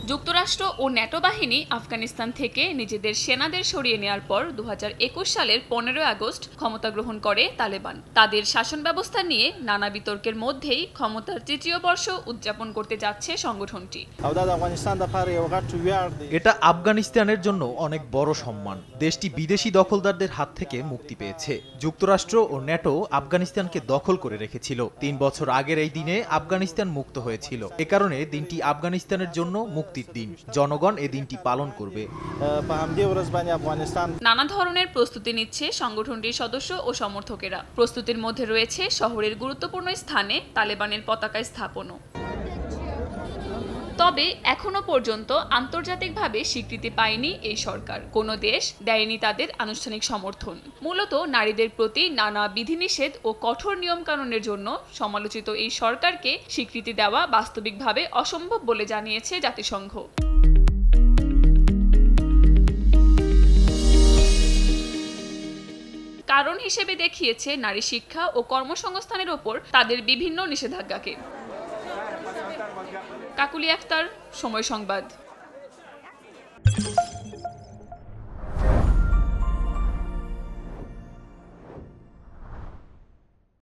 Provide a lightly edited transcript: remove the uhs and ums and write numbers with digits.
যুক্তরাষ্ট্র ও ন্যাটো বাহিনী আফগানিস্তান থেকে নিজেদের সেনাদের সরিয়ে নেওয়ার পর 2021 সালের 15 আগস্ট ক্ষমতা গ্রহণ করে তালেবান। তাদের শাসন ব্যবস্থা নিয়ে নানা বিতর্কের মধ্যেই ক্ষমতার তৃতীয় বর্ষ উদযাপন করতে যাচ্ছে সংগঠনটি। এটা আফগানিস্তানের জন্য অনেক বড় সম্মান। দেশটি বিদেশি দখলদারদের হাত থেকে মুক্তি পেয়েছে। যুক্তরাষ্ট্র ও ন্যাটো আফগানিস্তানকে দখল করে রেখেছিল। 3 বছর আগের এই দিনে আফগানিস্তান মুক্ত হয়েছিল। এ কারণে দিনটি আফগানিস্তানের জন্য মুক্তির দিন। জনগণ এ দিনটি পালন করবে। নানা ধরনের প্রস্তুতি নিচ্ছে সংগঠনটির সদস্য ও সমর্থকেরা। প্রস্তুতির মধ্যে রয়েছে শহরের গুরুত্বপূর্ণ স্থানে তালেবানের পতাকা স্থাপনও। তবে এখনো পর্যন্ত আন্তর্জাতিকভাবে স্বীকৃতি পায়নি এই সরকার। কোনো দেশ দেয়নি তাদের আনুষ্ঠানিক সমর্থন। মূলত নারীদের প্রতি নানা বিধিনিষেধ ও কঠোর নিয়মকানুনের জন্য সমালোচিত এই সরকারকে স্বীকৃতি দেওয়া বাস্তবিকভাবে অসম্ভব বলে জানিয়েছে জাতিসংঘ। কারণ হিসেবে দেখিয়েছে নারী শিক্ষা ও কর্মসংস্থানের ওপর তাদের বিভিন্ন নিষেধাজ্ঞাকে। কাকুলি আক্তার, সময় সংবাদ।